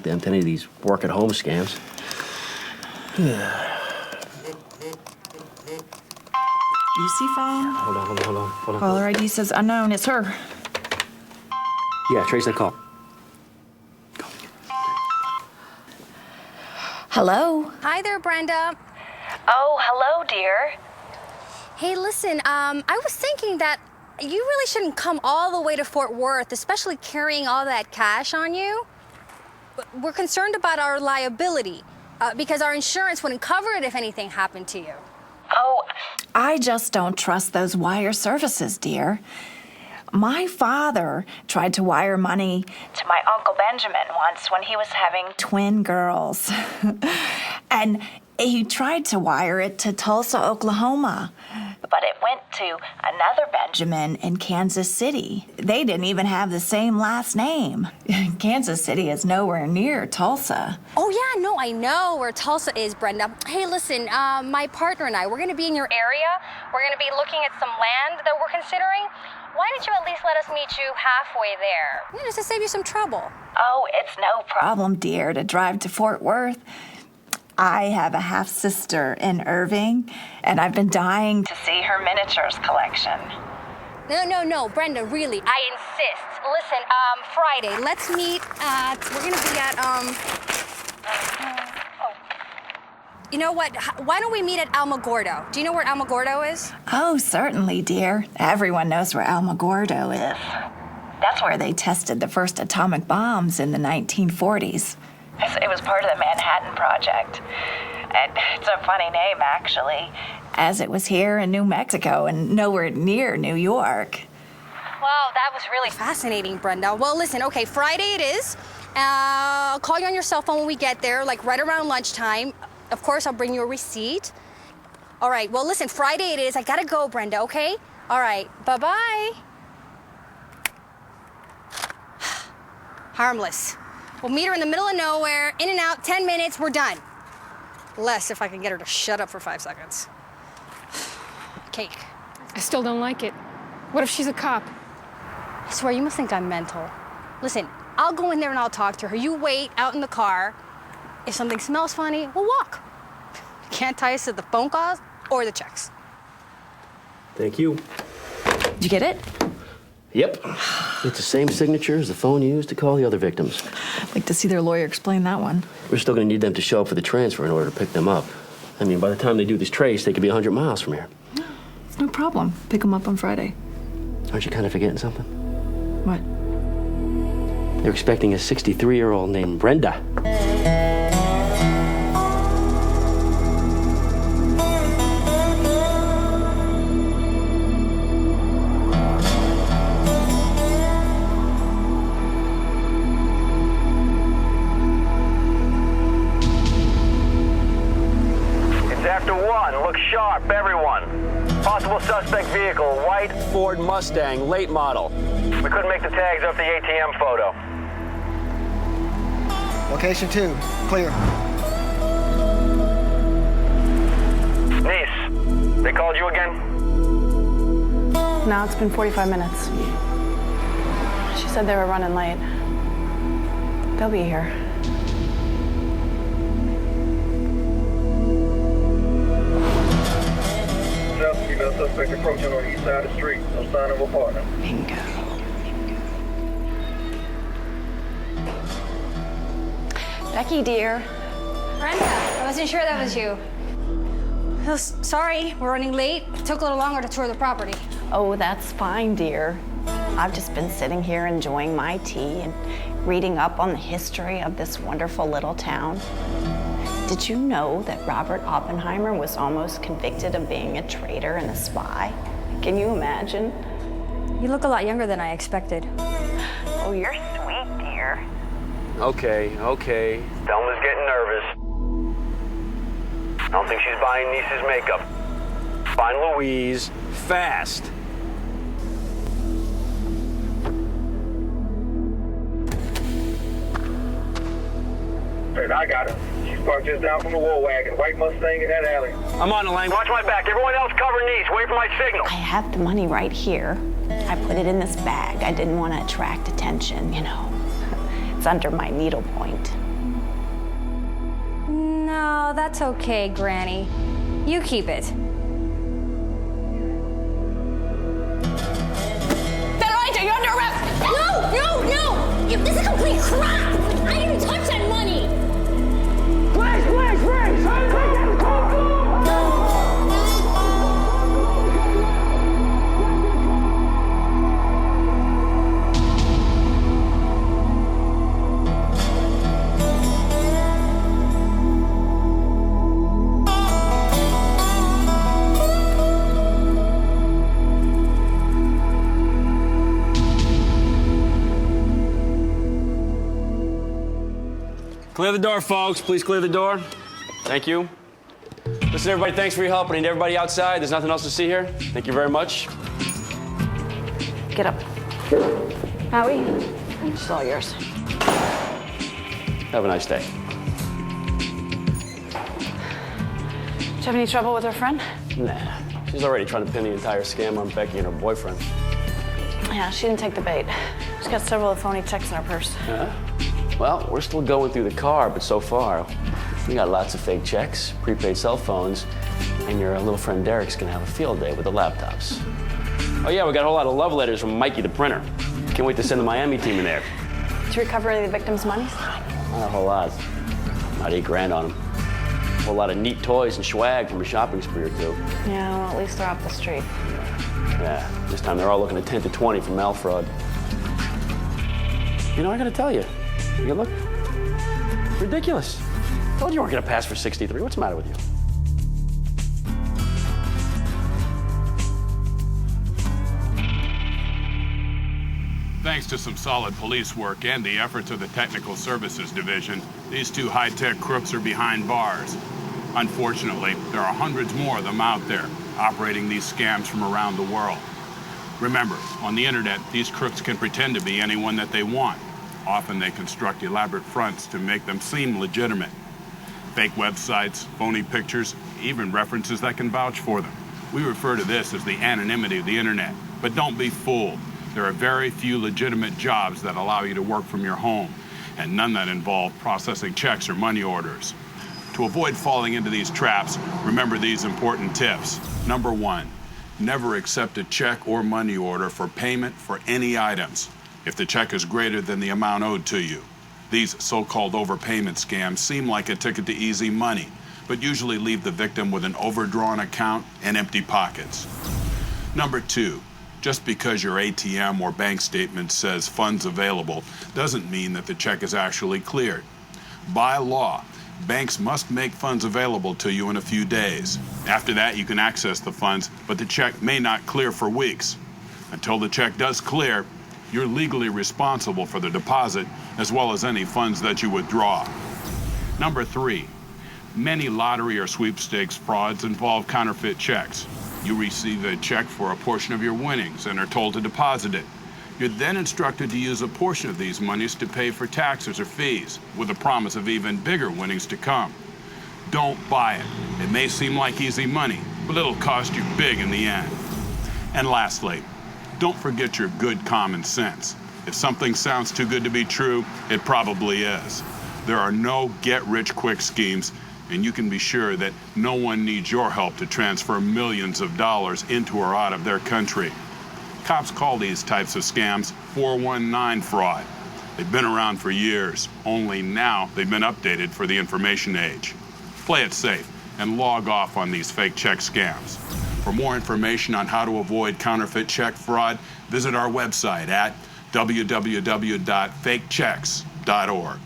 connect them to any of these work-at-home scams. UC phone? Hold on. Caller ID says unknown. It's her. Yeah, trace that call. Hello? Hi there, Brenda. Oh, hello, dear. Hey, listen, I was thinking that you really shouldn't come all the way to Fort Worth, especially carrying all that cash on you. We're concerned about our liability because our insurance wouldn't cover it if anything happened to you. Oh, I just don't trust those wire services, dear. My father tried to wire money to my Uncle Benjamin once when he was having twin girls. And he tried to wire it to Tulsa, Oklahoma. But it went to another Benjamin in Kansas City. They didn't even have the same last name. Kansas City is nowhere near Tulsa. Oh, yeah, no, I know where Tulsa is, Brenda. Hey, listen, my partner and I, we're going to be in your area. We're going to be looking at some land that we're considering. Why don't you at least let us meet you halfway there? Just to save you some trouble. Oh, it's no problem, dear, to drive to Fort Worth. I have a half-sister in Irving, and I've been dying to see her miniatures collection. No, Brenda, really, I insist. Listen, Friday, let's meet at, we're gonna be at, you know what, why don't we meet at Alamogordo? Do you know where Alamogordo is? Oh, certainly, dear. Everyone knows where Alamogordo is. That's where they tested the first atomic bombs in the 1940s. It was part of the Manhattan Project. It's a funny name, actually, as it was here in New Mexico and nowhere near New York. Wow, that was really fascinating, Brenda. Well, listen, okay, Friday it is. I'll call you on your cell phone when we get there, like right around lunchtime. Of course, I'll bring you a receipt. All right, well, listen, Friday it is. I gotta go, Brenda, okay? All right, bye-bye. Harmless. We'll meet her in the middle of nowhere, in and out, 10 minutes, we're done. Less if I can get her to shut up for 5 seconds. Cake. I still don't like it. What if she's a cop? I swear, you must think I'm mental. Listen, I'll go in there and I'll talk to her. You wait out in the car. If something smells funny, we'll walk. You can't tie us to the phone calls or the checks. Thank you. Did you get it? Yep. It's the same signature as the phone used to call the other victims. I'd like to see their lawyer explain that one. We're still going to need them to show up for the transfer in order to pick them up. I mean, by the time they do this trace, they could be 100 miles from here. It's no problem. Pick them up on Friday. Aren't you kind of forgetting something? What? They're expecting a 63-year-old named Brenda. Look sharp, everyone. Possible suspect vehicle, white Ford Mustang, late model. We couldn't make the tags off the ATM photo. Location 2, clear. Niece, they called you again? No, it's been 45 minutes. She said they were running late. They'll be here. Female suspect approaching on the east side of the street. No sign of a partner. Bingo. Becky, dear. Brenda, I wasn't sure that was you. Oh, sorry, we're running late. It took a little longer to tour the property. Oh, that's fine, dear. I've just been sitting here enjoying my tea and reading up on the history of this wonderful little town. Did you know that Robert Oppenheimer was almost convicted of being a traitor and a spy? Can you imagine? You look a lot younger than I expected. Oh, you're sweet, dear. Okay. Thelma's getting nervous. I don't think she's buying niece's makeup. Find Louise, fast. I got her. She's parked just down from the war wagon. White Mustang in that alley. I'm on the line. Watch my back. Everyone else cover niece. Wait for my signal. I have the money right here. I put it in this bag. I didn't want to attract attention, you know. It's under my needlepoint. No, that's okay, Granny. You keep it. Veronica, you're under arrest! No! This is complete crap! I didn't even touch that money! Clear the door, folks. Please clear the door. Thank you. Listen, everybody, thanks for your help. I need everybody outside. There's nothing else to see here. Thank you very much. Get up. Howie, it's all yours. Have a nice day. Did you have any trouble with her friend? Nah. She's already trying to pin the entire scam on Becky and her boyfriend. Yeah, she didn't take the bait. She's got several of the phony checks in her purse. Yeah? Well, we're still going through the car, but so far, we got lots of fake checks, prepaid cell phones, and your little friend Derek's gonna have a field day with the laptops. Oh yeah, we got a whole lot of love letters from Mikey the printer. Can't wait to send the Miami team in there. Did you recover any of the victims' money? Not a whole lot. About $8 grand on them. A whole lot of neat toys and swag from a shopping spree or two. Yeah, well, at least they're off the street. Yeah, this time they're all looking at 10 to 20 for mail fraud. You know, I gotta tell you, you look ridiculous. Told you weren't gonna pass for 63. What's the matter with you? Thanks to some solid police work and the efforts of the Technical Services Division, these two high-tech crooks are behind bars. Unfortunately, there are hundreds more of them out there, operating these scams from around the world. Remember, on the internet, these crooks can pretend to be anyone that they want. Often they construct elaborate fronts to make them seem legitimate. Fake websites, phony pictures, even references that can vouch for them. We refer to this as the anonymity of the internet. But don't be fooled. There are very few legitimate jobs that allow you to work from your home, and none that involve processing checks or money orders. To avoid falling into these traps, remember these important tips. Number 1, never accept a check or money order for payment for any items if the check is greater than the amount owed to you. These so-called overpayment scams seem like a ticket to easy money, but usually leave the victim with an overdrawn account and empty pockets. Number 2, just because your ATM or bank statement says funds available doesn't mean that the check is actually cleared. By law, banks must make funds available to you in a few days. After that, you can access the funds, but the check may not clear for weeks. Until the check does clear, you're legally responsible for the deposit as well as any funds that you withdraw. Number 3, many lottery or sweepstakes frauds involve counterfeit checks. You receive a check for a portion of your winnings and are told to deposit it. You're then instructed to use a portion of these monies to pay for taxes or fees, with a promise of even bigger winnings to come. Don't buy it. It may seem like easy money, but it'll cost you big in the end. And lastly, don't forget your good common sense. If something sounds too good to be true, it probably is. There are no get-rich-quick schemes, and you can be sure that no one needs your help to transfer millions of dollars into or out of their country. Cops call these types of scams 419 fraud. They've been around for years, only now they've been updated for the information age. Play it safe and log off on these fake check scams. For more information on how to avoid counterfeit check fraud, visit our website at www.fakechecks.org.